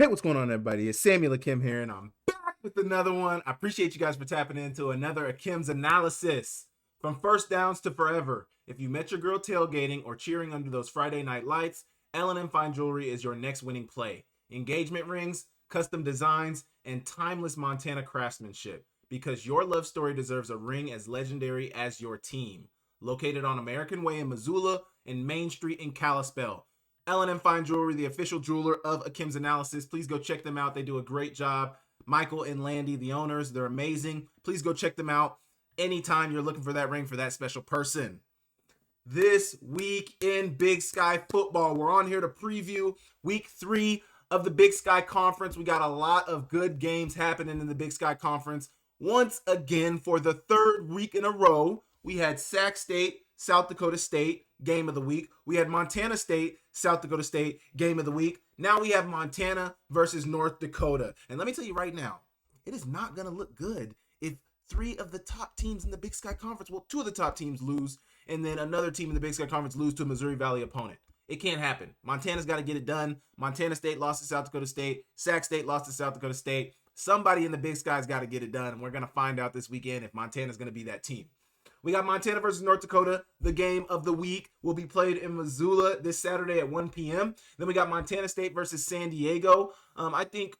Hey, what's going on, everybody? It's Samuel Akem here, and I'm back with another one. I appreciate you guys for tapping into another Akem's analysis. From first downs to forever. If you met your girl tailgating or cheering under those Friday night lights, L&M Fine Jewelry is your next winning play. Engagement rings, custom designs, and timeless Montana craftsmanship. Because your love story deserves a ring as legendary as your team. Located on American Way in Missoula and Main Street in Kalispell. L&M Fine Jewelry, the official jeweler of Akem's Analysis. Please go check them out. They do a great job. Michael and Landy, the owners, they're amazing. Please go check them out anytime you're looking for that ring for that special person. This week in Big Sky football, we're on here to preview week 3 of the Big Sky Conference. We got a lot of good games happening in the Big Sky Conference. Once again, for the third week in a row, we had Sac State, South Dakota State, game of the week. We had Montana State, South Dakota State, game of the week. Now we have Montana versus North Dakota. And let me tell you right now, it is not going to look good if 3 of the top teams in the Big Sky Conference, well, 2 of the top teams lose, and then another team in the Big Sky Conference lose to a Missouri Valley opponent. It can't happen. Montana's got to get it done. Montana State lost to South Dakota State. Sac State lost to South Dakota State. Somebody in the Big Sky's got to get it done, and we're going to find out this weekend if Montana's going to be that team. We got Montana versus North Dakota. The game of the week will be played in Missoula this Saturday at 1 p.m. Then we got Montana State versus San Diego. I think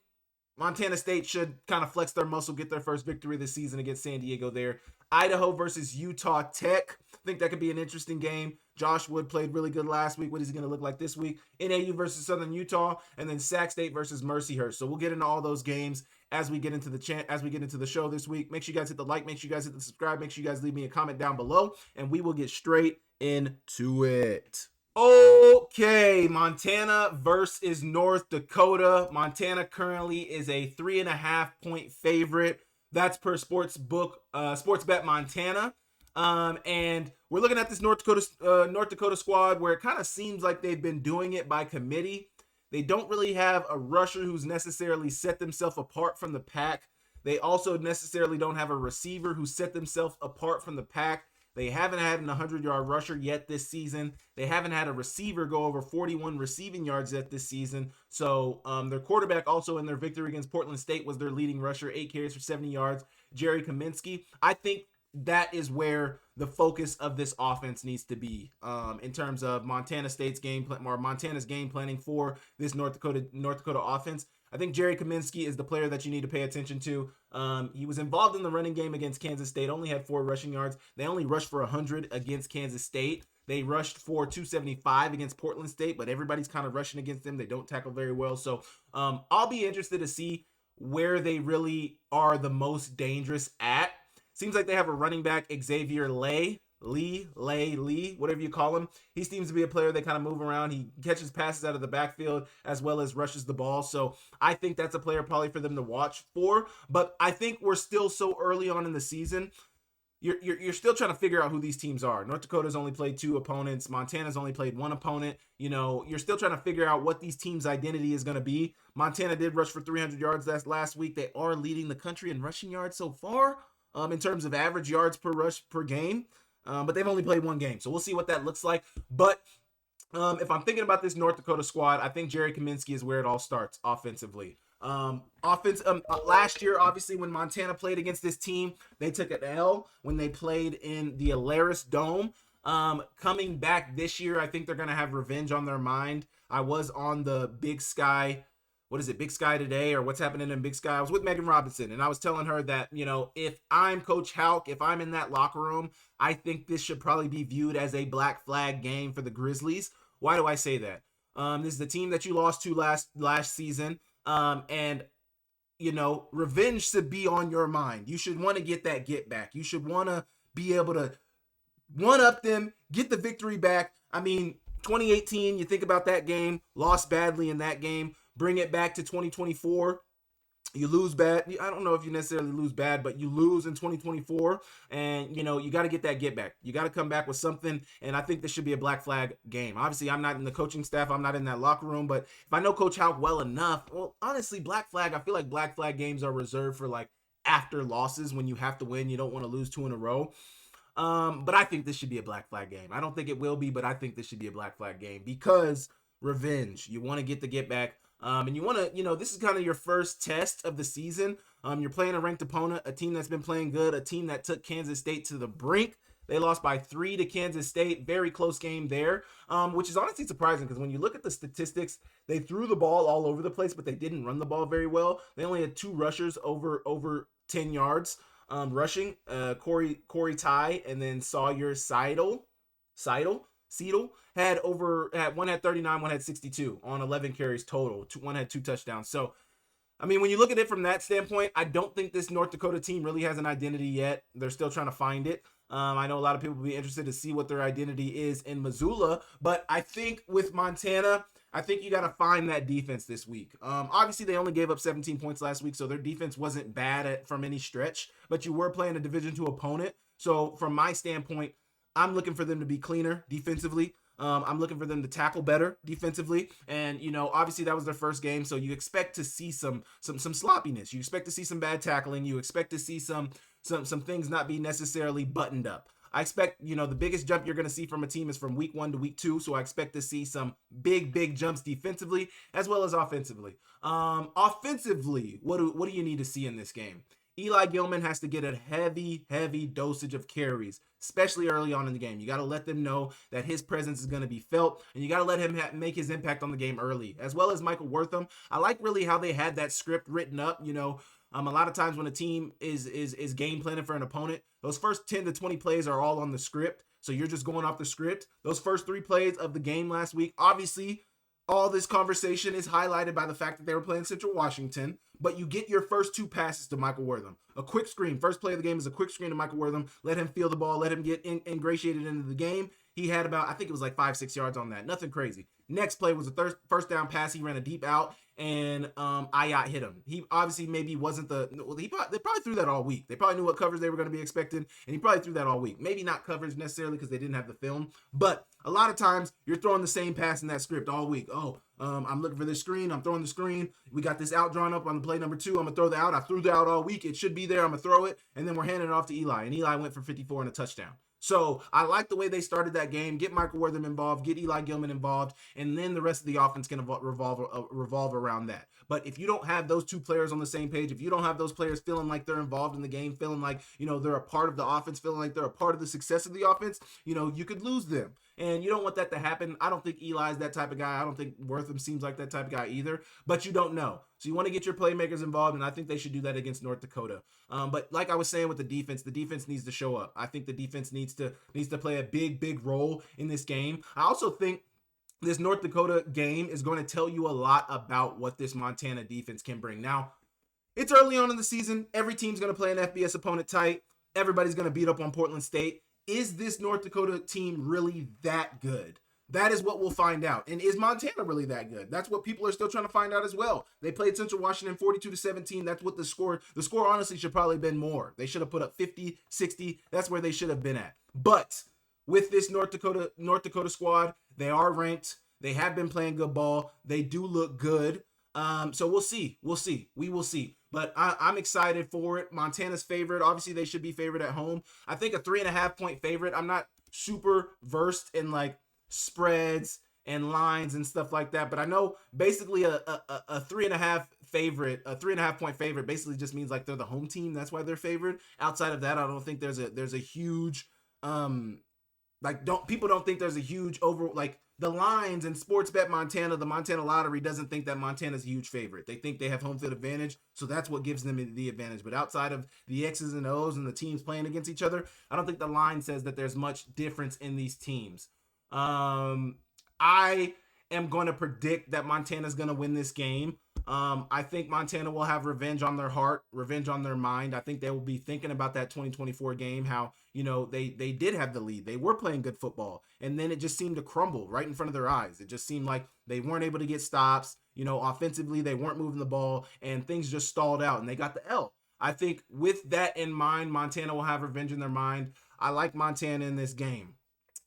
Montana State should kind of flex their muscle, get their first victory this season against San Diego there. Idaho versus Utah Tech. I think that could be an interesting game. Josh Wood played really good last week. What is he going to look like this week? NAU versus Southern Utah, and then Sac State versus Mercyhurst. So we'll get into all those games as we get into the show this week. Make sure you guys hit the like, make sure you guys hit the subscribe, make sure you guys leave me a comment down below, and we will get straight into it. Okay, Montana versus North Dakota. Montana currently is a 3.5-point favorite. That's per Sportsbet Montana. And we're looking at this North Dakota squad where it kind of seems like they've been doing it by committee. They don't really have a rusher who's necessarily set themselves apart from the pack. They also necessarily don't have a receiver who set themselves apart from the pack. They haven't had an 100-yard rusher yet this season. They haven't had a receiver go over 41 receiving yards yet this season. So their quarterback also in their victory against Portland State was their leading rusher, 8 carries for 70 yards, Jerry Kaminsky. I think that is where the focus of this offense needs to be in terms of Montana State's game plan or Montana's game planning for this North Dakota offense. I think Jerry Kaminsky is the player that you need to pay attention to. He was involved in the running game against Kansas State, only had 4 rushing yards. They only rushed for 100 against Kansas State. They rushed for 275 against Portland State, but everybody's kind of rushing against them. They don't tackle very well. So I'll be interested to see where they really are the most dangerous at. Seems like they have a running back, Xavier Lee, whatever you call him. He seems to be a player that kind of move around. He catches passes out of the backfield as well as rushes the ball. So I think that's a player probably for them to watch for. But I think we're still so early on in the season. You're still trying to figure out who these teams are. North Dakota's only played 2 opponents. Montana's only played 1 opponent. You know, you're still trying to figure out what these teams' identity is going to be. Montana did rush for 300 yards last week. They are leading the country in rushing yards so far. In terms of average yards per rush per game. But they've only played 1 game. So we'll see what that looks like. But if I'm thinking about this North Dakota squad, I think Jerry Kaminsky is where it all starts offensively. Last year, obviously, when Montana played against this team, they took an L when they played in the Alaris Dome. Coming back this year, I think they're going to have revenge on their mind. I was on the Big Sky Big Sky Today or What's Happening in Big Sky. I was with Megan Robinson, and I was telling her that, you know, if I'm Coach Houck, if I'm in that locker room, I think this should probably be viewed as a black flag game for the Grizzlies. Why do I say that? This is the team that you lost to last season, and, you know, revenge should be on your mind. You should want to get that get back. You should want to be able to one-up them, get the victory back. I mean, 2018, you think about that game, lost badly in that game. Bring it back to 2024. You lose bad. I don't know if you necessarily lose bad, but you lose in 2024. And, you know, you got to get that get back. You got to come back with something. And I think this should be a black flag game. Obviously, I'm not in the coaching staff. I'm not in that locker room. But if I know Coach Houck well enough, well, honestly, black flag, I feel like black flag games are reserved for like after losses when you have to win. You don't want to lose 2 in a row. But I think this should be a black flag game. I don't think it will be, but I think this should be a black flag game because revenge. You want to get the get back. And you want to, this is kind of your first test of the season. You're playing a ranked opponent, a team that's been playing good, a team that took Kansas State to the brink. They lost by 3 to Kansas State. Very close game there, which is honestly surprising because when you look at the statistics, they threw the ball all over the place, but they didn't run the ball very well. They only had 2 rushers over 10 yards rushing. Corey Ty and then Sawyer Seidel had one had 39, one had 62 on 11 carries total. One had 2 touchdowns. So I mean, when you look at it from that standpoint, I don't think this North Dakota team really has an identity yet. They're still trying to find it. I know a lot of people will be interested to see what their identity is in Missoula, but I think with Montana, I think you got to find that defense this week. Obviously, they only gave up 17 points last week, so their defense wasn't bad from any stretch, but you were playing a Division II opponent. So from my standpoint, I'm looking for them to be cleaner defensively. I'm looking for them to tackle better defensively. And, obviously that was their first game. So you expect to see some sloppiness. You expect to see some bad tackling. You expect to see some things not be necessarily buttoned up. I expect, the biggest jump you're going to see from a team is from week 1 to week 2. So I expect to see some big jumps defensively as well as offensively. Offensively, what do you need to see in this game? Eli Gilman has to get a heavy dosage of carries, especially early on in the game. You got to let them know that his presence is going to be felt, and you got to let him make his impact on the game early, as well as Michael Wortham. I like really how they had that script written up. A lot of times when a team is game planning for an opponent, those first 10 to 20 plays are all on the script. So you're just going off the script. Those first 3 plays of the game last week, obviously, all this conversation is highlighted by the fact that they were playing Central Washington, but you get your first 2 passes to Michael Wortham. A quick screen. First play of the game is a quick screen to Michael Wortham. Let him feel the ball. Let him get ingratiated into the game. He had about, I think it was like 5-6 yards on that. Nothing crazy. Next play was a first down pass. He ran a deep out, and Ayat hit him. He obviously maybe wasn't they probably threw that all week. They probably knew what coverage they were going to be expecting, and he probably threw that all week. Maybe not coverage necessarily because they didn't have the film, but a lot of times you're throwing the same pass in that script all week. I'm looking for this screen. I'm throwing the screen. We got this out drawn up on the play number 2. I'm going to throw the out. I threw the out all week. It should be there. I'm going to throw it, and then we're handing it off to Eli, and Eli went for 54 and a touchdown. So I like the way they started that game. Get Michael Wortham involved, get Eli Gilman involved, and then the rest of the offense can revolve around that. But if you don't have those 2 players on the same page, if you don't have those players feeling like they're involved in the game, feeling like, they're a part of the offense, feeling like they're a part of the success of the offense, you could lose them. And you don't want that to happen. I don't think Eli's that type of guy. I don't think Wortham seems like that type of guy either, but you don't know. So you want to get your playmakers involved, and I think they should do that against North Dakota. But like I was saying with the defense needs to show up. I think the defense needs to play a big role in this game. I also think this North Dakota game is going to tell you a lot about what this Montana defense can bring. Now, it's early on in the season. Every team's going to play an FBS opponent tight. Everybody's going to beat up on Portland State. Is this North Dakota team really that good? That is what we'll find out. And is Montana really that good? That's what people are still trying to find out as well. They played Central Washington 42-17. That's what the score honestly should probably have been more. They should have put up 50, 60. That's where they should have been at. But with this North Dakota squad, they are ranked. They have been playing good ball. They do look good. So we'll see. We will see. But I'm excited for it. Montana's favorite. Obviously, they should be favored at home. I think a 3.5 point favorite. I'm not super versed in like spreads and lines and stuff like that, but I know basically a 3.5 point favorite basically just means like they're the home team. That's why they're favored. Outside of that, I don't think there's a huge people don't think there's a huge over like the lines and Sportsbet Montana, the Montana Lottery doesn't think that Montana's a huge favorite. They think they have home field advantage, so that's what gives them the advantage. But outside of the X's and O's and the teams playing against each other, I don't think the line says that there's much difference in these teams. I am going to predict that Montana's going to win this game. I think Montana will have revenge on their heart, revenge on their mind. I think they will be thinking about that 2024 game, how, they did have the lead. They were playing good football, and then it just seemed to crumble right in front of their eyes. It just seemed like they weren't able to get stops. Offensively, they weren't moving the ball, and things just stalled out, and they got the L. I think with that in mind, Montana will have revenge in their mind. I like Montana in this game.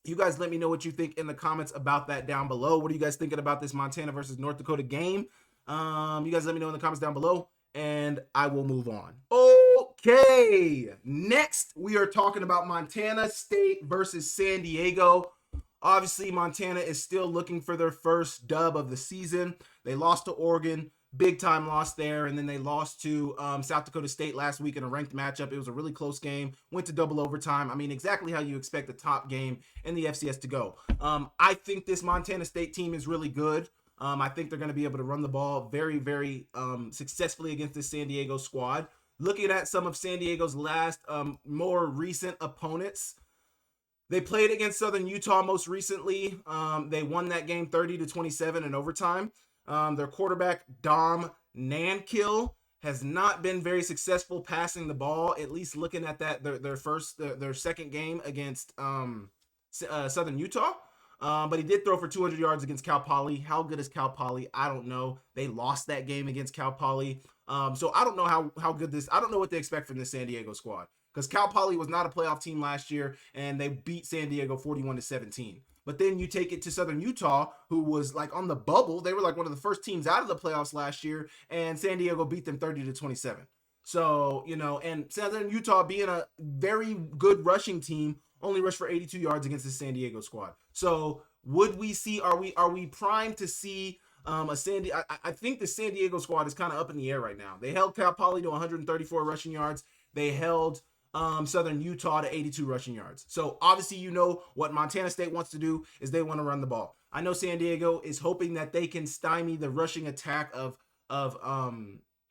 You guys let me know what you think in the comments about that down below. What are you guys thinking about this Montana versus North Dakota game? You guys let me know in the comments down below, and I will move on. Okay, next we are talking about Montana State versus San Diego. Obviously, Montana is still looking for their first dub of the season. They lost to Oregon, big time loss there, and then they lost to South Dakota State last week in a ranked matchup. It was a really close game, went to double overtime. I mean, exactly how you expect the top game in the FCS to go. I think this Montana State team is really good. I think they're going to be able to run the ball very, very successfully against this San Diego squad. Looking at some of San Diego's last, more recent opponents, they played against Southern Utah most recently. They won that game 30-27 in overtime. Their quarterback, Dom Nankill, has not been very successful passing the ball, at least looking at that their second game against Southern Utah. But he did throw for 200 yards against Cal Poly. How good is Cal Poly? I don't know. They lost that game against Cal Poly. So I don't know how good this, I don't know what they expect from this San Diego squad, because Cal Poly was not a playoff team last year, and they beat San Diego 41-17. But then you take it to Southern Utah, who was like on the bubble. They were like one of the first teams out of the playoffs last year, and San Diego beat them 30-27. So, and Southern Utah, being a very good rushing team, only rushed for 82 yards against the San Diego squad. So would we see, are we primed to see I think the San Diego squad is kind of up in the air right now. They held Cal Poly to 134 rushing yards. They held Southern Utah to 82 rushing yards. So obviously, what Montana State wants to do is they want to run the ball. I know San Diego is hoping that they can stymie the rushing attack of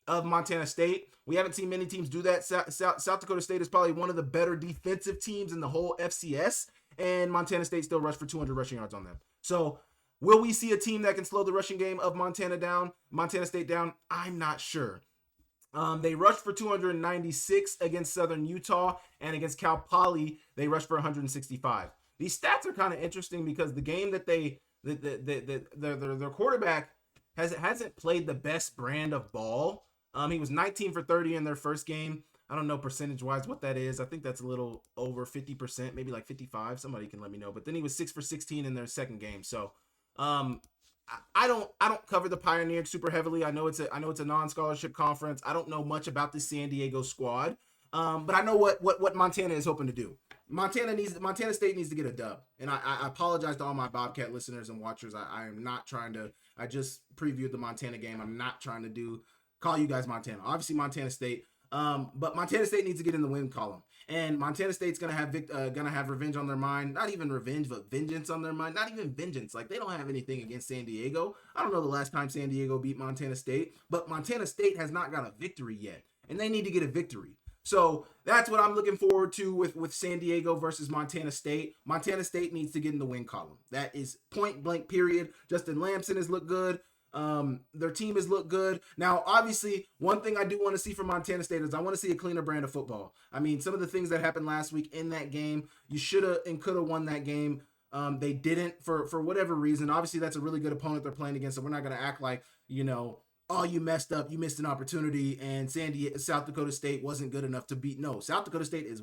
Montana State. We haven't seen many teams do that. South Dakota State is probably one of the better defensive teams in the whole FCS, and Montana State still rushed for 200 rushing yards on them. So will we see a team that can slow the rushing game of Montana State down? I'm not sure. They rushed for 296 against Southern Utah, and against Cal Poly, they rushed for 165. These stats are kind of interesting because the game that their quarterback hasn't played the best brand of ball. He was 19 for 30 in their first game. I don't know percentage-wise what that is. I think that's a little over 50%, maybe like 55. Somebody can let me know. But then he was 6 for 16 in their second game. So I don't cover the Pioneer super heavily. I know it's a non-scholarship conference. I don't know much about the San Diego squad. But I know what Montana is hoping to do. Montana State needs to get a dub. And I apologize to all my Bobcat listeners and watchers. I am not trying to, I just previewed the Montana game. I'm not trying to call you guys Montana. Obviously Montana State. But Montana State needs to get in the win column, and Montana State's gonna have revenge on their mind. Not even revenge, but vengeance on their mind. Not even vengeance. Like, they don't have anything against San Diego. I don't know the last time San Diego beat Montana State, but Montana State has not got a victory yet, and they need to get a victory. So that's what I'm looking forward to with San Diego versus Montana State. Montana State needs to get in the win column. That is point blank, period. Justin Lamson has looked good. Their team has looked good. Now, obviously, one thing I do want to see from Montana State is I want to see a cleaner brand of football. I mean, some of the things that happened last week in that game, you should have and could have won that game. They didn't for whatever reason. Obviously, that's a really good opponent they're playing against, so we're not going to act like, oh, you messed up, you missed an opportunity, and South Dakota State wasn't good enough to beat. No, South Dakota State is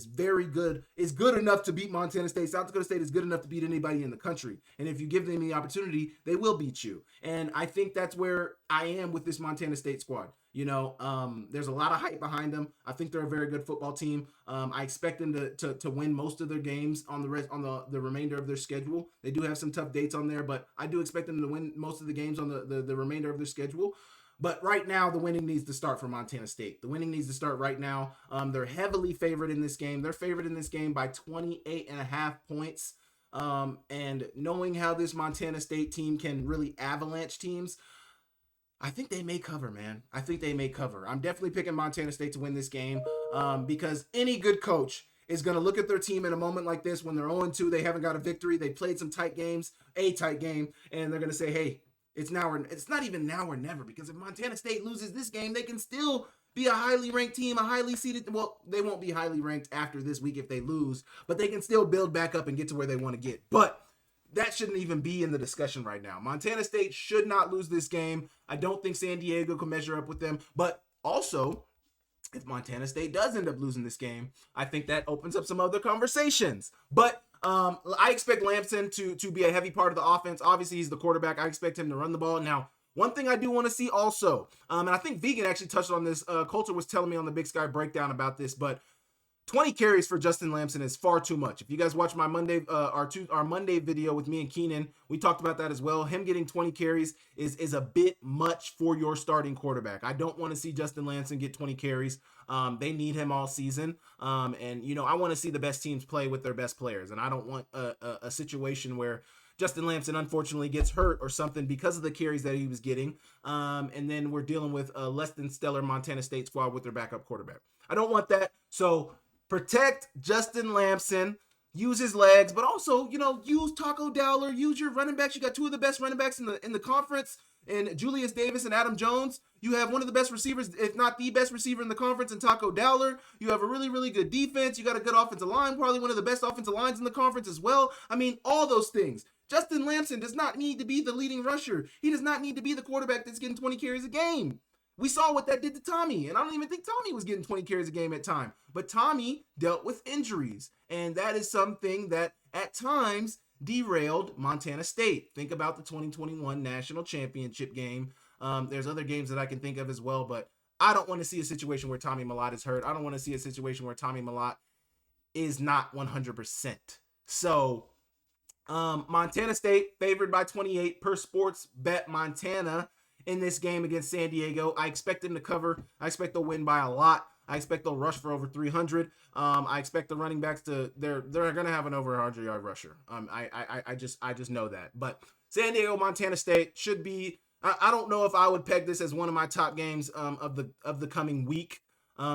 very good, is good enough to beat Montana State. South Dakota State is good enough to beat anybody in the country. And if you give them the opportunity, they will beat you. And I think that's where I am with this Montana State squad. There's a lot of hype behind them. I think they're a very good football team. I expect them to win most of their games on the remainder of their schedule. They do have some tough dates on there, but I do expect them to win most of the games on the remainder of their schedule. But right now, the winning needs to start for Montana State. The winning needs to start right now. They're heavily favored in this game. They're favored in this game by 28.5 points. And knowing how this Montana State team can really avalanche teams, I think they may cover, man. I think they may cover. I'm definitely picking Montana State to win this game because any good coach is going to look at their team in a moment like this when they're 0-2, they haven't got a victory, they played some tight games, a tight game, and they're going to say, hey, it's not even now or never, because if Montana State loses this game, they can still be a highly ranked team, a highly seeded. Well, they won't be highly ranked after this week if they lose, but they can still build back up and get to where they want to get. But that shouldn't even be in the discussion right now. Montana State should not lose this game. I don't think San Diego can measure up with them. But also, if Montana State does end up losing this game, I think that opens up some other conversations. But I expect Lamson to be a heavy part of the offense. Obviously, he's the quarterback. I expect him to run the ball. Now, one thing I do want to see also, and I think Vegan actually touched on this. Coulter was telling me on the Big Sky Breakdown about this, but 20 carries for Justin Lamson is far too much. If you guys watch my Monday, our Monday video with me and Keenan, we talked about that as well. Him getting 20 carries is a bit much for your starting quarterback. I don't want to see Justin Lamson get 20 carries. They need him all season. And I want to see the best teams play with their best players. And I don't want a situation where Justin Lamson unfortunately gets hurt or something because of the carries that he was getting. And then we're dealing with a less than stellar Montana State squad with their backup quarterback. I don't want that. So protect Justin Lamson, use his legs, but also, use Taco Dowler, use your running backs. You got two of the best running backs in the conference, and Julius Davis and Adam Jones. You have one of the best receivers, if not the best receiver in the conference, in Taco Dowler. You have a really, really good defense. You got a good offensive line, probably one of the best offensive lines in the conference as well. I mean, all those things. Justin Lamson does not need to be the leading rusher. He does not need to be the quarterback that's getting 20 carries a game. We saw what that did to Tommy, and I don't even think Tommy was getting 20 carries a game at time. But Tommy dealt with injuries, and that is something that at times derailed Montana State. Think about the 2021 National Championship game. There's other games that I can think of as well, but I don't want to see a situation where Tommy Mellott is hurt. I don't want to see a situation where Tommy Mellott is not 100%. So, Montana State favored by 28 per Sports Bet Montana in this game against San Diego. I expect them to cover. I expect they'll win by a lot. I expect they'll rush for over 300. I expect the running backs they're going to have an over 100-yard rusher. I just know that. But San Diego, Montana State should be. I don't know if I would peg this as one of my top games of the coming week.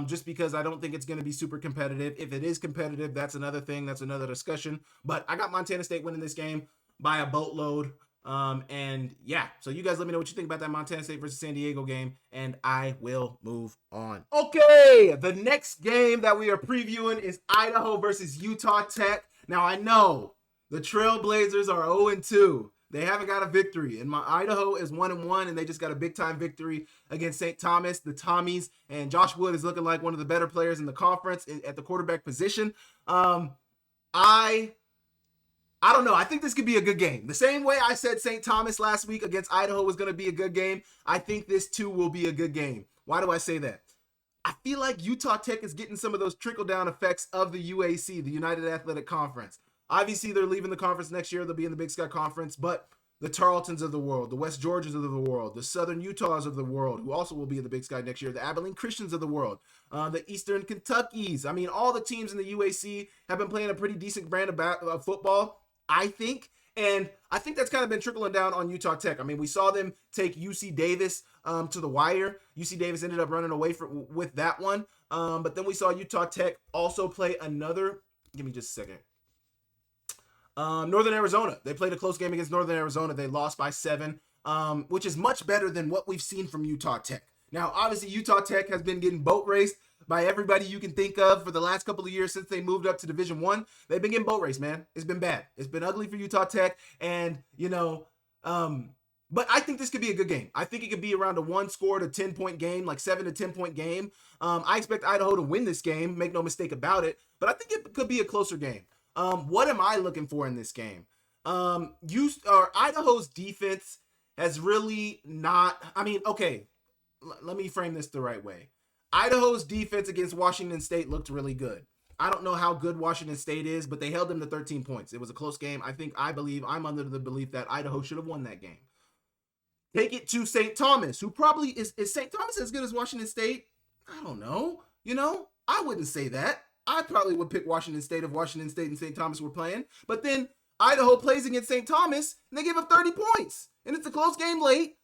Just because I don't think it's going to be super competitive. If it is competitive, that's another thing. That's another discussion. But I got Montana State winning this game by a boatload. And yeah, so you guys let me know what you think about that Montana State versus San Diego game, and I will move on. Okay, the next game that we are previewing is Idaho versus Utah Tech. Now I know the Trailblazers are 0-2. They haven't got a victory, and my Idaho is 1-1, and they just got a big time victory against St. Thomas, the Tommies, and Josh Wood is looking like one of the better players in the conference at the quarterback position. I don't know. I think this could be a good game. The same way I said St. Thomas last week against Idaho was going to be a good game, I think this too will be a good game. Why do I say that? I feel like Utah Tech is getting some of those trickle-down effects of the UAC, the United Athletic Conference. Obviously, they're leaving the conference next year. They'll be in the Big Sky Conference, but the Tarletons of the world, the West Georgias of the world, the Southern Utahs of the world, who also will be in the Big Sky next year, the Abilene Christians of the world, the Eastern Kentuckys. I mean, all the teams in the UAC have been playing a pretty decent brand of football, I think. And I think that's kind of been trickling down on Utah Tech. I mean, we saw them take UC Davis to the wire. UC Davis ended up running away with that one. But then we saw Utah Tech also play another. Give me just a second. Northern Arizona. They played a close game against Northern Arizona. They lost by 7, which is much better than what we've seen from Utah Tech. Now, obviously, Utah Tech has been getting boat raced by everybody you can think of for the last couple of years since they moved up to Division I. They've been getting boat raced, man. It's been bad. It's been ugly for Utah Tech. And, but I think this could be a good game. I think it could be around a 1-score to 10-point game, like 7 to 10-point game. I expect Idaho to win this game. Make no mistake about it. But I think it could be a closer game. What am I looking for in this game? Idaho's defense has really not. I mean, okay, let me frame this the right way. Idaho's defense against Washington State looked really good. I don't know how good Washington State is, but they held them to 13 points. It was a close game. I'm under the belief that Idaho should have won that game. Take it to St. Thomas, who probably is St. Thomas as good as Washington State? I don't know. I wouldn't say that. I probably would pick Washington State if Washington State and St. Thomas were playing. But then Idaho plays against St. Thomas, and they give up 30 points. And it's a close game late.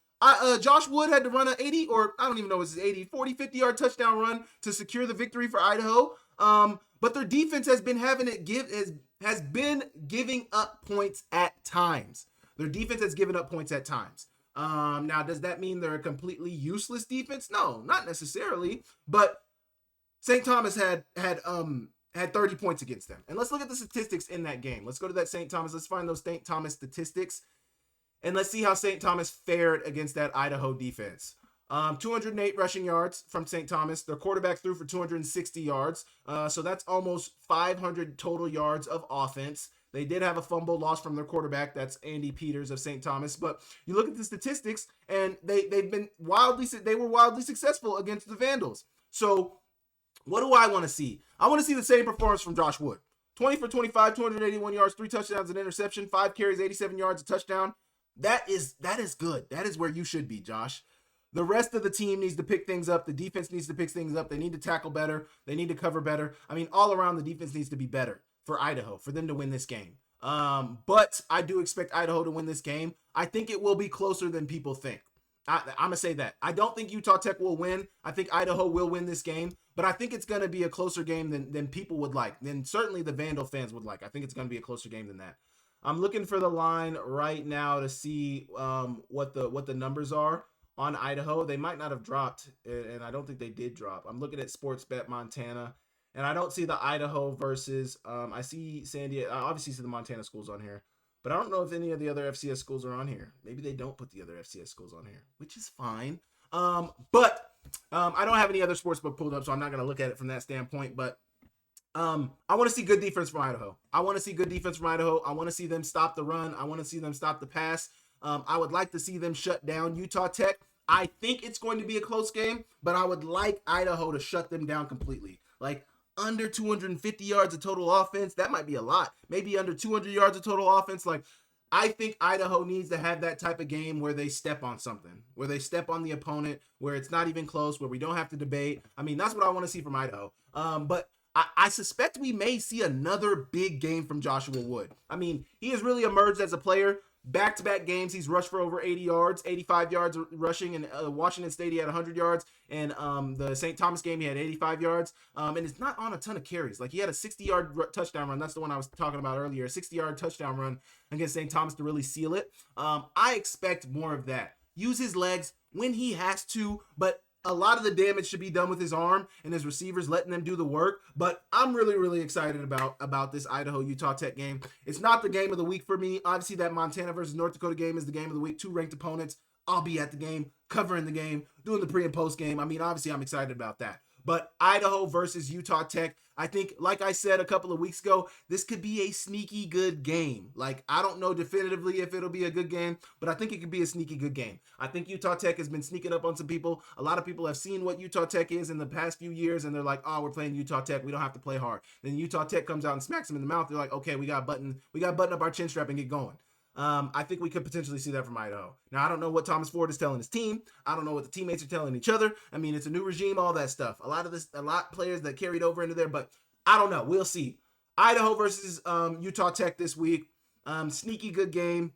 Josh Wood had to run an 80, or I don't even know if it's 80, 40, 50-yard touchdown run to secure the victory for Idaho. But their defense has been has been giving up points at times. Their defense has given up points at times. Now, does that mean they're a completely useless defense? No, not necessarily. But St. Thomas had 30 points against them. And let's look at the statistics in that game. Let's go to that St. Thomas. Let's find those St. Thomas statistics. And let's see how St. Thomas fared against that Idaho defense. 208 rushing yards from St. Thomas. Their quarterback threw for 260 yards. So that's almost 500 total yards of offense. They did have a fumble loss from their quarterback. That's Andy Peters of St. Thomas. But you look at the statistics, and they were wildly successful against the Vandals. So What do I want to see? I want to see the same performance from Josh Wood. 20 for 25, 281 yards, 3 touchdowns, an interception, 5 carries, 87 yards, a touchdown. That is good. That is where you should be, Josh. The rest of the team needs to pick things up. The defense needs to pick things up. They need to tackle better. They need to cover better. I mean, all around, the defense needs to be better for Idaho, for them to win this game. But I do expect Idaho to win this game. I think it will be closer than people think. I'm going to say that. I don't think Utah Tech will win. I think Idaho will win this game, but I think it's going to be a closer game than people would like, than certainly the Vandal fans would like. I think it's going to be a closer game than that. I'm looking for the line right now to see what the numbers are on Idaho. They might not have dropped, and I don't think they did drop. I'm looking at Sportsbet Montana, and I don't see the Idaho versus, I see San Diego. I obviously see the Montana schools on here. But I don't know if any of the other FCS schools are on here. Maybe they don't put the other FCS schools on here, which is fine. But I don't have any other sportsbook pulled up, so I'm not going to look at it from that standpoint. But I want to see good defense from Idaho. I want to see good defense from Idaho. I want to see them stop the run. I want to see them stop the pass. I would like to see them shut down Utah Tech. I think it's going to be a close game, but I would like Idaho to shut them down completely. Like, under 250 yards of total offense, that might be a lot. Maybe under 200 yards of total offense. Like, I think Idaho needs to have that type of game where they step on something, where they step on the opponent, where it's not even close, where we don't have to debate. I mean, that's what I want to see from Idaho. But I suspect we may see another big game from Joshua Wood. I mean, he has really emerged as a player. Back-to-back games, he's rushed for over 80 yards, 85 yards rushing. In Washington State, he had 100 yards. And the St. Thomas game, he had 85 yards. And it's not on a ton of carries. Like, he had a 60-yard touchdown run. That's the one I was talking about earlier. A 60-yard touchdown run against St. Thomas to really seal it. I expect more of that. Use his legs when he has to, but a lot of the damage should be done with his arm and his receivers letting them do the work. But I'm really, really excited about this Idaho-Utah Tech game. It's not the game of the week for me. Obviously, that Montana versus North Dakota game is the game of the week. 2 ranked opponents. I'll be at the game, covering the game, doing the pre and post game. I mean, obviously, I'm excited about that. But Idaho versus Utah Tech, I think, like I said a couple of weeks ago, this could be a sneaky good game. Like, I don't know definitively if it'll be a good game, but I think it could be a sneaky good game. I think Utah Tech has been sneaking up on some people. A lot of people have seen what Utah Tech is in the past few years, and they're like, oh, we're playing Utah Tech. We don't have to play hard. Then Utah Tech comes out and smacks them in the mouth. They're like, okay, we got to button up our chin strap and get going. I think we could potentially see that from Idaho. Now, I don't know what Thomas Ford is telling his team. I don't know what the teammates are telling each other. I mean, it's a new regime, all that stuff. A lot of players that carried over into there, but I don't know. We'll see. Idaho versus Utah Tech this week. Sneaky good game.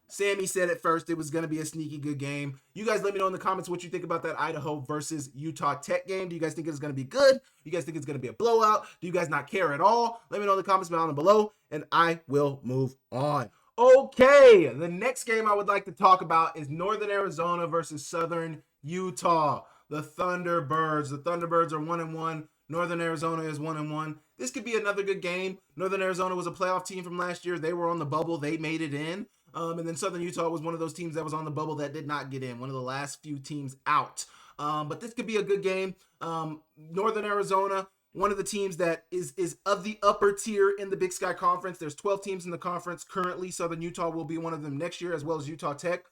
Sammy said it first. It was going to be a sneaky good game. You guys let me know in the comments what you think about that Idaho versus Utah Tech game. Do you guys think it's going to be good? Do you guys think it's going to be a blowout? Do you guys not care at all? Let me know in the comments down below, and I will move on. Okay, the next game I would like to talk about is Northern Arizona versus Southern Utah. The Thunderbirds. The Thunderbirds are 1-1. Northern Arizona is 1-1. This could be another good game. Northern Arizona was a playoff team from last year. They were on the bubble. They made it in. And then Southern Utah was one of those teams that was on the bubble that did not get in. One of the last few teams out. But this could be a good game. Northern Arizona, one of the teams that is of the upper tier in the Big Sky Conference. There's 12 teams in the conference currently. Southern Utah will be one of them next year, as well as Utah Tech.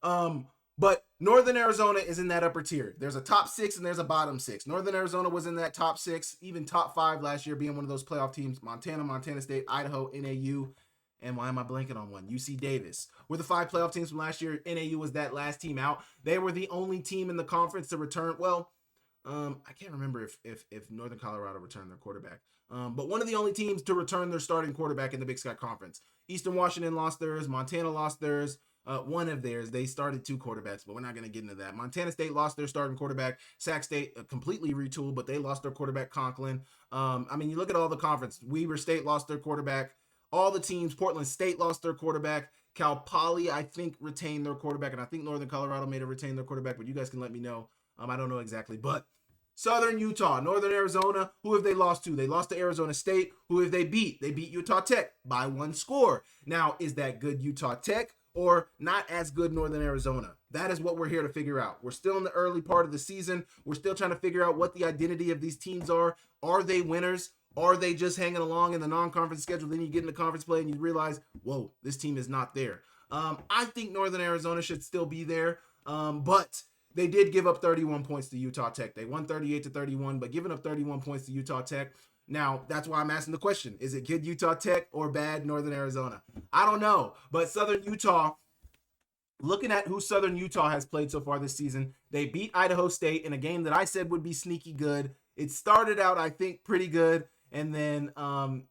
But Northern Arizona is in that upper tier. There's a top 6 and there's a bottom 6. Northern Arizona was in that top 6, even top 5 last year, being one of those playoff teams. Montana State, Idaho, NAU, and why am I blanking on one? UC Davis. We're the 5 playoff teams from last year. NAU was that last team out. They were the only team in the conference to return. Well, I can't remember if Northern Colorado returned their quarterback. But one of the only teams to return their starting quarterback in the Big Sky Conference. Eastern Washington lost theirs. Montana lost theirs. One of theirs. They started 2 quarterbacks, but we're not going to get into that. Montana State lost their starting quarterback. Sac State completely retooled, but they lost their quarterback, Conklin. I mean, you look at all the conference. Weber State lost their quarterback. All the teams. Portland State lost their quarterback. Cal Poly, I think, retained their quarterback, and I think Northern Colorado may have retained their quarterback, but you guys can let me know. I don't know exactly, but Southern Utah, Northern Arizona, who have they lost to? They lost to Arizona State. Who have they beat? They beat Utah Tech by 1 score. Now, is that good Utah Tech or not as good Northern Arizona? That is what we're here to figure out. We're still in the early part of the season. We're still trying to figure out what the identity of these teams are. Are they winners? Are they just hanging along in the non-conference schedule? Then you get into conference play and you realize, whoa, this team is not there. I think Northern Arizona should still be there. But they did give up 31 points to Utah Tech. They won 38-31, but giving up 31 points to Utah Tech. Now, that's why I'm asking the question. Is it good Utah Tech or bad Northern Arizona? I don't know. But Southern Utah, looking at who Southern Utah has played so far this season, they beat Idaho State in a game that I said would be sneaky good. It started out, I think, pretty good, and then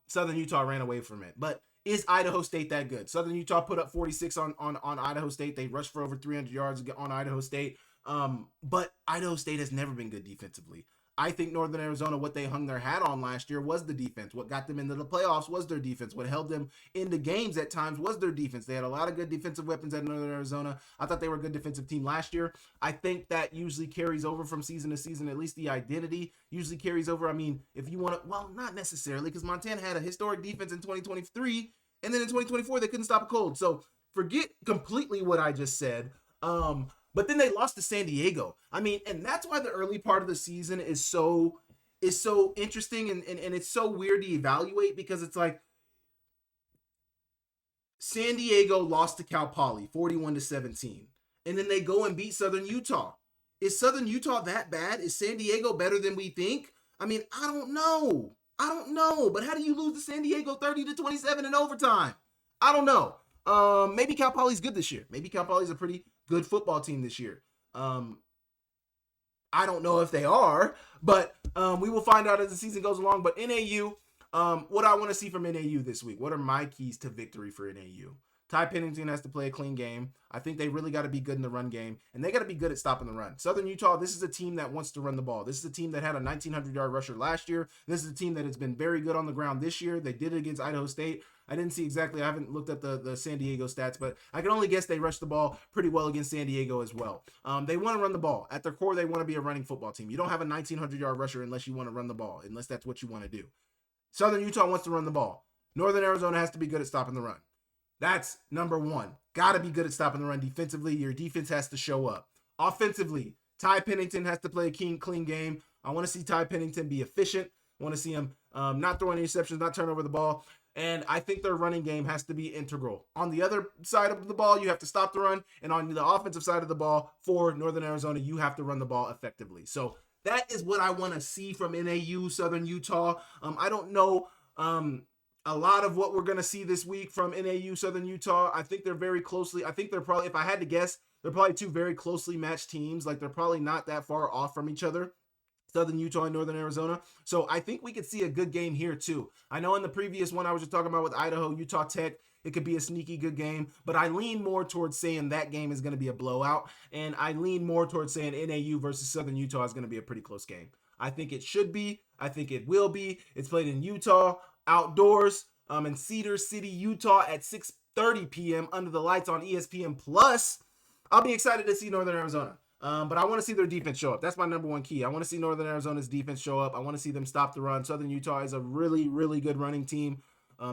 Southern Utah ran away from it. But is Idaho State that good? Southern Utah put up 46 on Idaho State. They rushed for over 300 yards on Idaho State. But Idaho State has never been good defensively. I think Northern Arizona, what they hung their hat on last year was the defense. What got them into the playoffs was their defense. What held them into games at times was their defense. They had a lot of good defensive weapons at Northern Arizona. I thought they were a good defensive team last year. I think that usually carries over from season to season. At least the identity usually carries over. I mean, if you want to, well, not necessarily, because Montana had a historic defense in 2023, and then in 2024, they couldn't stop a cold. So forget completely what I just said. But then they lost to San Diego. I mean, and that's why the early part of the season is so interesting and it's so weird to evaluate, because it's like San Diego lost to Cal Poly 41-17. And then they go and beat Southern Utah. Is Southern Utah that bad? Is San Diego better than we think? I mean, I don't know. But how do you lose to San Diego 30-27 in overtime? I don't know. Maybe Cal Poly's good this year. Maybe Cal Poly's a pretty good football team this year. I don't know if they are, but we will find out as the season goes along. But NAU, what I want to see from NAU this week, what are my keys to victory for NAU? Ty Pennington has to play a clean game. I think they really got to be good in the run game, and they got to be good at stopping the run. Southern Utah, this is a team that wants to run the ball. This is a team that had a 1,900-yard rusher last year. This is a team that has been very good on the ground this year. They did it against Idaho State. I didn't see exactly. I haven't looked at the San Diego stats, but I can only guess they rushed the ball pretty well against San Diego as well. They want to run the ball. At their core, they want to be a running football team. You don't have a 1,900-yard rusher unless you want to run the ball, unless that's what you want to do. Southern Utah wants to run the ball. Northern Arizona has to be good at stopping the run. That's number one. Got to be good at stopping the run defensively. Your defense has to show up. Offensively, Ty Pennington has to play a clean game. I want to see Ty Pennington be efficient. I want to see him not throwing interceptions, not turn over the ball. And I think their running game has to be integral. On the other side of the ball, you have to stop the run. And on the offensive side of the ball, for Northern Arizona, you have to run the ball effectively. So that is what I want to see from NAU, Southern Utah. I don't know a lot of what we're going to see this week from NAU, Southern Utah. I think they're very closely. I think they're probably, if I had to guess, they're probably two very closely matched teams. Like, they're probably not that far off from each other. Southern Utah and Northern Arizona. So I think we could see a good game here too. I know in the previous one I was just talking about with Idaho, Utah Tech, it could be a sneaky good game, but I lean more towards saying that game is going to be a blowout, and I lean more towards saying NAU versus Southern Utah is going to be a pretty close game. I think it should be. I think it will be. It's played in Utah, outdoors, in Cedar City, Utah at 6:30 p.m. under the lights on ESPN+. I'll be excited to see Northern Arizona. But I want to see their defense show up. That's my number one key. I want to see Northern Arizona's defense show up. I want to see them stop the run. Southern Utah is a really, really good running team.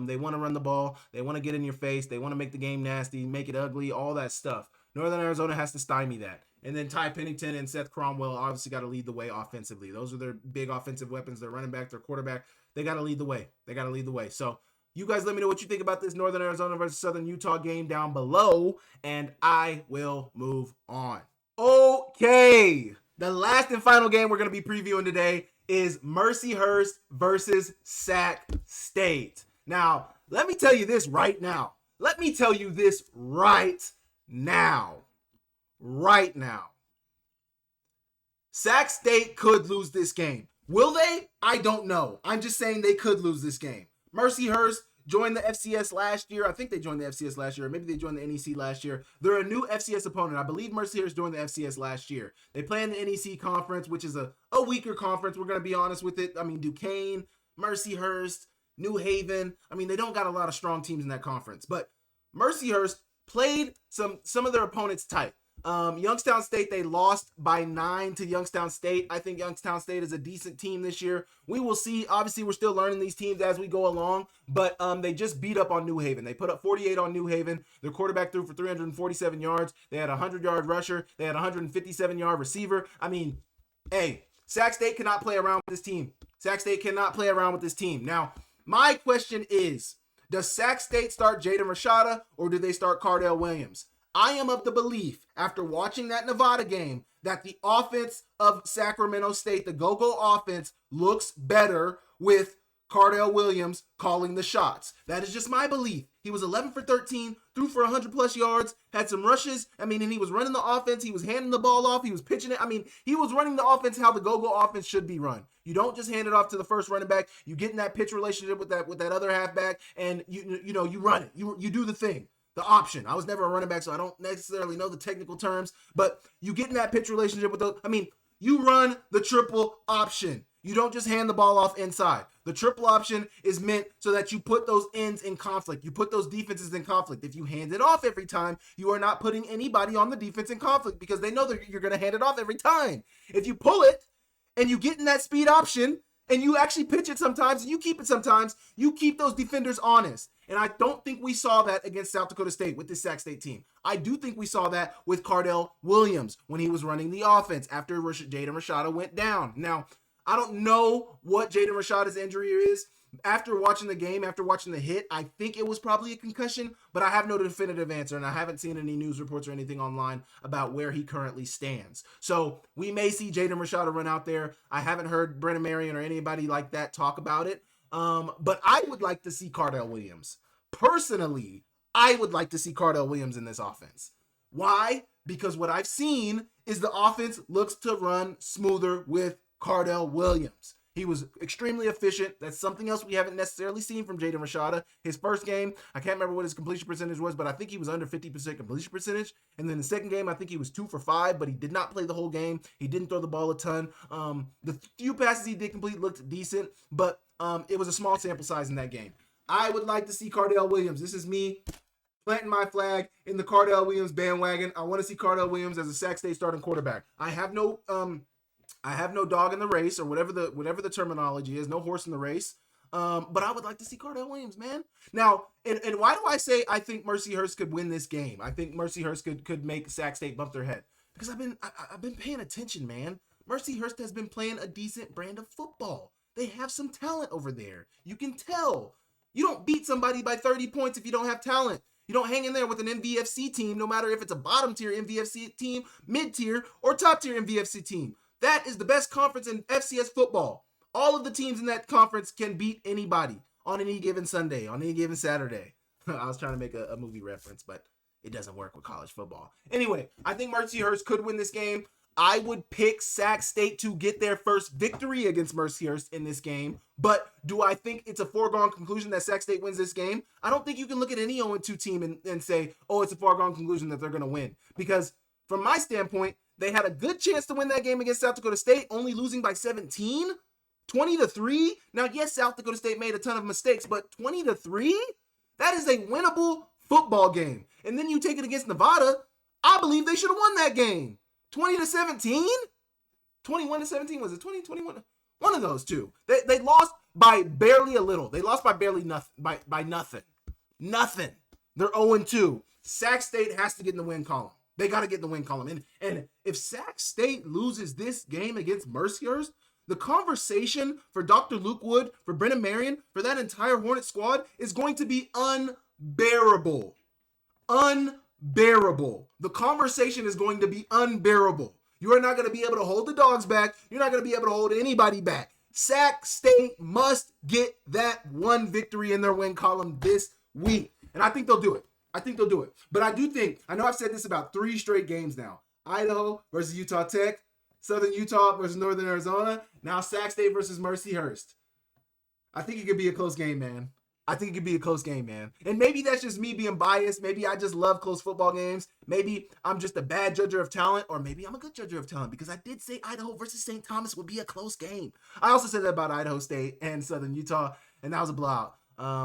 They want to run the ball. They want to get in your face. They want to make the game nasty, make it ugly, all that stuff. Northern Arizona has to stymie that. And then Ty Pennington and Seth Cromwell obviously got to lead the way offensively. Those are their big offensive weapons. Their running back, their quarterback. They got to lead the way. So you guys let me know what you think about this Northern Arizona versus Southern Utah game down below, and I will move on. Okay, the last and final game we're going to be previewing today is Mercyhurst versus Sac State. Now, let me tell you this right now. Right now. Sac State could lose this game. Will they? I don't know. I'm just saying they could lose this game. Mercyhurst joined the FCS last year. I think they joined the FCS last year, or maybe they joined the NEC last year. They're a new FCS opponent. I believe Mercyhurst joined the FCS last year. They play in the NEC conference, which is a weaker conference. We're going to be honest with it. I mean, Duquesne, Mercyhurst, New Haven. I mean, they don't got a lot of strong teams in that conference. But Mercyhurst played some of their opponents tight. Youngstown State, they lost by 9 to Youngstown State. I think Youngstown State is a decent team this year. We will see. Obviously, we're still learning these teams as we go along, but they just beat up on New Haven. They put up 48 on New Haven. Their quarterback threw for 347 yards. They had a 100-yard rusher. They had a 157-yard receiver. I mean, hey, Sac State cannot play around with this team. Now, my question is, does Sac State start Jaden Rashada or do they start Cardell Williams? I am of the belief, after watching that Nevada game, that the offense of Sacramento State, the go-go offense, looks better with Cardell Williams calling the shots. That is just my belief. He was 11 for 13, threw for 100 plus yards, had some rushes. And he was running the offense. He was handing the ball off. He was pitching it. He was running the offense how the go-go offense should be run. You don't just hand it off to the first running back. You get in that pitch relationship with that other halfback, and you run it. You do the thing. The option. I was never a running back, so I don't necessarily know the technical terms, but you get in that pitch relationship with those. You run the triple option. You don't just hand the ball off inside. The triple option is meant so that you put those ends in conflict. You put those defenses in conflict. If you hand it off every time, you are not putting anybody on the defense in conflict because they know that you're going to hand it off every time. If you pull it and you get in that speed option and you actually pitch it sometimes and you keep it sometimes, you keep those defenders honest. And I don't think we saw that against South Dakota State with this Sac State team. I do think we saw that with Cardell Williams when he was running the offense after Jaden Rashada went down. Now, I don't know what Jaden Rashada's injury is. After watching the game, after watching the hit, I think it was probably a concussion, but I have no definitive answer, and I haven't seen any news reports or anything online about where he currently stands. So we may see Jaden Rashada run out there. I haven't heard Brennan Marion or anybody like that talk about it, but I would like to see Cardell Williams. Personally, I would like to see Cardell Williams in this offense. Why? Because what I've seen is the offense looks to run smoother with Cardell Williams. He was extremely efficient. That's something else we haven't necessarily seen from Jaden Rashada. His first game, I can't remember what his completion percentage was, but I think he was under 50% completion percentage. And then the second game, I think he was 2 for 5, but he did not play the whole game. He didn't throw the ball a ton. The few passes he did complete looked decent, but it was a small sample size in that game. I would like to see Cardell Williams. This is me planting my flag in the Cardell Williams bandwagon. I want to see Cardell Williams as a Sac State starting quarterback. I have no dog in the race, or whatever the terminology is, no horse in the race. But I would like to see Cardell Williams, man. Now, and why do I say I think Mercyhurst could win this game? I think Mercyhurst could make Sac State bump their head because I've been paying attention, man. Mercyhurst has been playing a decent brand of football. They have some talent over there. You can tell. You don't beat somebody by 30 points if you don't have talent. You don't hang in there with an MVFC team, no matter if it's a bottom tier MVFC team, mid tier, or top tier MVFC team. That is the best conference in FCS football. All of the teams in that conference can beat anybody on any given Sunday, on any given Saturday. I was trying to make a movie reference, but it doesn't work with college football. Anyway, I think Mercyhurst could win this game. I would pick Sac State to get their first victory against Mercyhurst in this game. But do I think it's a foregone conclusion that Sac State wins this game? I don't think you can look at any 0-2 team and say, oh, it's a foregone conclusion that they're going to win. Because from my standpoint, they had a good chance to win that game against South Dakota State, only losing by 17, 20-3. Now, yes, South Dakota State made a ton of mistakes, but 20-3? That is a winnable football game. And then you take it against Nevada. I believe they should have won that game. 20-17? 21-17, was it 20-21? One of those two. They lost by barely a little. They lost by barely nothing. By nothing. Nothing. They're 0-2. Sac State has to get in the win column. They got to get in the win column. And if Sac State loses this game against Mercyhurst, the conversation for Dr. Luke Wood, for Brennan Marion, for that entire Hornet squad is going to be unbearable. Unbearable. The conversation is going to be unbearable. You are not going to be able to hold the dogs back. You're not going to be able to hold anybody back. Sac State must get that one victory in their win column this week. And I think they'll do it. But I do think, I know I've said this about 3 straight games now. Idaho versus Utah Tech, Southern Utah versus Northern Arizona, now Sac State versus Mercyhurst. I think it could be a close game, man. And maybe that's just me being biased. Maybe I just love close football games. Maybe I'm just a bad judger of talent, or maybe I'm a good judger of talent because I did say Idaho versus St. Thomas would be a close game. I also said that about Idaho State and Southern Utah, and that was a blowout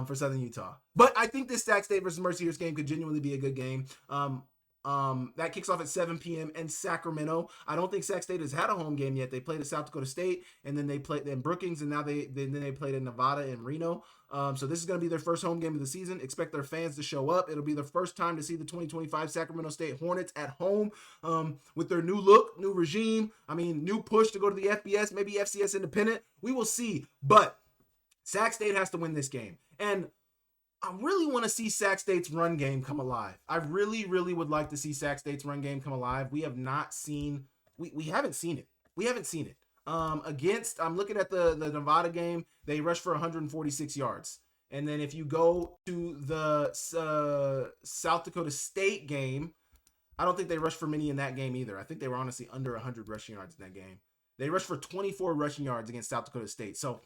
for Southern Utah. But I think this Sac State versus Mercyhurst game could genuinely be a good game. That kicks off at 7 p.m. in Sacramento. I don't think Sac State has had a home game yet. They played at South Dakota State, and then they played in Brookings, and now they played in Nevada and Reno. So this is going to be their first home game of the season. Expect their fans to show up. It'll be their first time to see the 2025 Sacramento State Hornets at home with their new look, new regime. New push to go to the FBS, maybe FCS Independent. We will see. But Sac State has to win this game. And I really want to see Sac State's run game come alive. I really, really would like to see Sac State's run game come alive. We have not seen, we haven't seen it. We haven't seen it. I'm looking at the Nevada game. They rushed for 146 yards. And then if you go to the South Dakota State game, I don't think they rushed for many in that game either. I think they were honestly under 100 rushing yards in that game. They rushed for 24 rushing yards against South Dakota State. So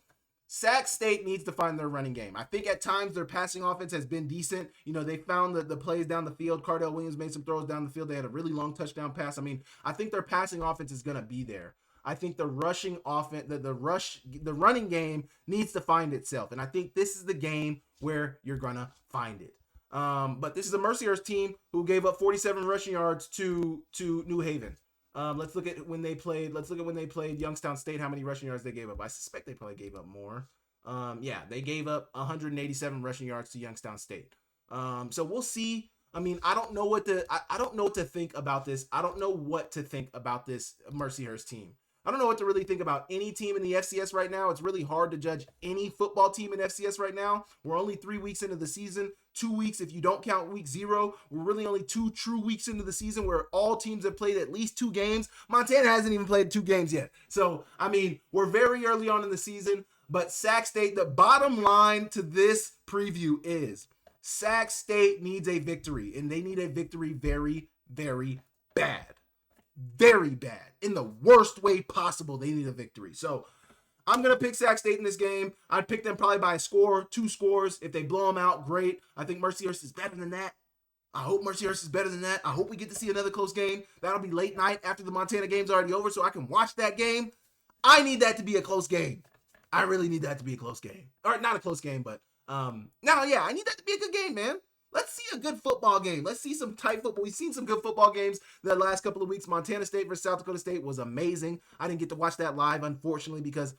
Sac State needs to find their running game. I think at times their passing offense has been decent. You know, they found the plays down the field. Cardell Williams made some throws down the field. They had a really long touchdown pass. I mean, I think their passing offense is going to be there. I think the rushing offense, the running game needs to find itself. And I think this is the game where you're going to find it. But this is a Mercyhurst team who gave up 47 rushing yards to New Haven. Let's look at when they played. Let's look at when they played Youngstown State. How many rushing yards they gave up? I suspect they probably gave up more. Yeah, they gave up 187 rushing yards to Youngstown State. So we'll see. I mean, I don't know what to. I don't know what to think about this. I don't know what to think about this Mercyhurst team. I don't know what to really think about any team in the FCS right now. It's really hard to judge any football team in FCS right now. We're only 3 weeks into the season. 2 weeks if you don't count week 0. We're really only 2 true weeks into the season where all teams have played at least 2 games. Montana hasn't even played 2 games yet. So, I mean, we're very early on in the season. But Sac State, the bottom line to this preview is Sac State needs a victory. And they need a victory very, very bad. Very bad. In the worst way possible, they need a victory. So I'm going to pick Sac State in this game. I'd pick them probably by a score, 2 scores. If they blow them out, great. I think Mercyhurst is better than that. I hope Mercyhurst is better than that. I hope we get to see another close game. That'll be late night after the Montana game's already over so I can watch that game. I need that to be a close game. I really need that to be a close game. Or not a close game, but I need that to be a good game, man. Let's see a good football game. Let's see some tight football. We've seen some good football games the last couple of weeks. Montana State versus South Dakota State was amazing. I didn't get to watch that live, unfortunately, because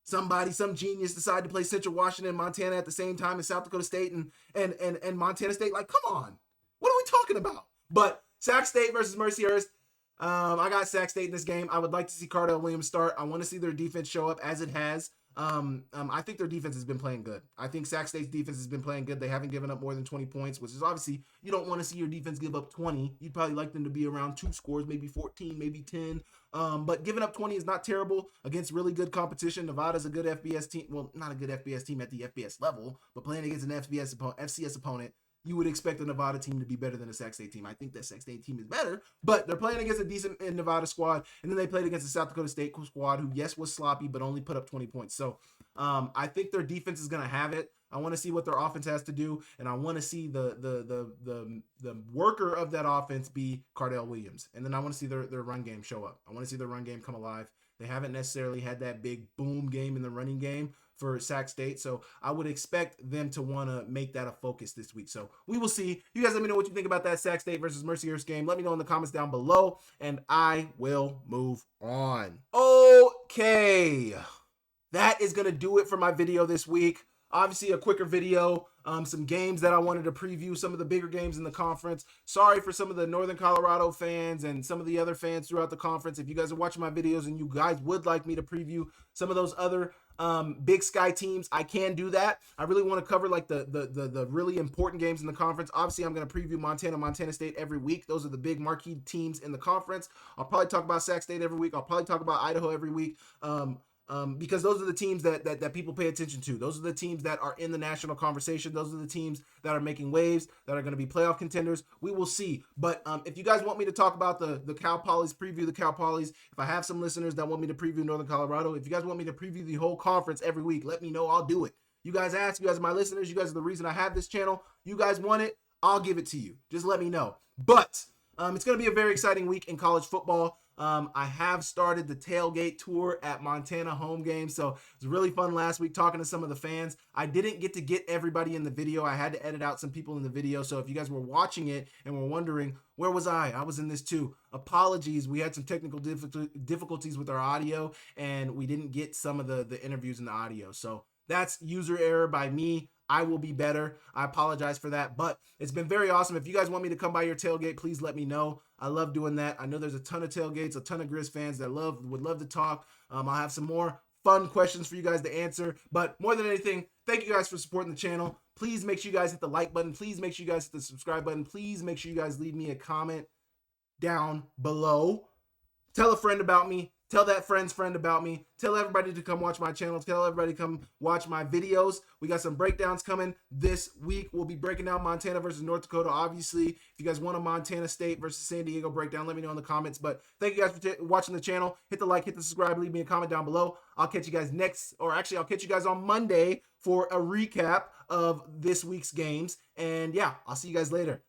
some genius decided to play Central Washington and Montana at the same time as South Dakota State and Montana State. Like, come on. What are we talking about? But Sac State versus Mercyhurst. I got Sac State in this game. I would like to see Cardell Williams start. I want to see their defense show up as it has. I think their defense has been playing good. I think Sac State's defense has been playing good. They haven't given up more than 20 points, which is obviously, you don't want to see your defense give up 20. You'd probably like them to be around 2 scores, maybe 14, maybe 10. But giving up 20 is not terrible against really good competition. Nevada's a good FBS team. Well, not a good FBS team at the FBS level, but playing against an FCS opponent, you would expect the Nevada team to be better than a Sac State team. I think that Sac State team is better, but they're playing against a decent Nevada squad, and then they played against the South Dakota State squad, who, yes, was sloppy, but only put up 20 points. So I think their defense is going to have it. I want to see what their offense has to do, and I want to see the worker of that offense be Cardell Williams, and then I want to see their run game show up. I want to see their run game come alive. They haven't necessarily had that big boom game in the running game for Sac State, so I would expect them to want to make that a focus this week. So we will see. You guys let me know what you think about that Sac State versus Mercyhurst game. Let me know in the comments down below, and I will move on. Okay, that is going to do it for my video this week. Obviously, a quicker video, some games that I wanted to preview, some of the bigger games in the conference. Sorry for some of the Northern Colorado fans and some of the other fans throughout the conference. If you guys are watching my videos and you guys would like me to preview some of those other Big Sky teams, I can do that. I really want to cover like the really important games in the conference. Obviously, I'm going to preview Montana State every week. Those are the big marquee teams in the conference. I'll probably talk about Sac State every week. I'll probably talk about Idaho every week. Because those are the teams that people pay attention to. Those are the teams that are in the national conversation. Those are the teams that are making waves, that are going to be playoff contenders. We will see. But if you guys want me to talk about the Cal Polys, preview the Cal Polys, if I have some listeners that want me to preview Northern Colorado, if you guys want me to preview the whole conference every week, let me know. I'll do it. You guys ask. You guys are my listeners. You guys are the reason I have this channel. You guys want it. I'll give it to you. Just let me know. But it's going to be a very exciting week in college football. I have started the tailgate tour at Montana home games, so it was really fun last week talking to some of the fans. I didn't get to get everybody in the video. I had to edit out some people in the video, so if you guys were watching it and were wondering, where was I? I was in this too. Apologies. We had some technical difficulties with our audio, and we didn't get some of the interviews in the audio, so that's user error by me. I will be better. I apologize for that, but it's been very awesome. If you guys want me to come by your tailgate, please let me know. I love doing that. I know there's a ton of tailgates, a ton of Grizz fans that would love to talk. I'll have some more fun questions for you guys to answer. But more than anything, thank you guys for supporting the channel. Please make sure you guys hit the like button. Please make sure you guys hit the subscribe button. Please make sure you guys leave me a comment down below. Tell a friend about me. Tell that friend's friend about me. Tell everybody to come watch my channel. Tell everybody to come watch my videos. We got some breakdowns coming this week. We'll be breaking down Montana versus North Dakota. Obviously, if you guys want a Montana State versus San Diego breakdown, let me know in the comments. But thank you guys for watching the channel. Hit the like, hit the subscribe, leave me a comment down below. I'll catch you guys I'll catch you guys on Monday for a recap of this week's games. And yeah, I'll see you guys later.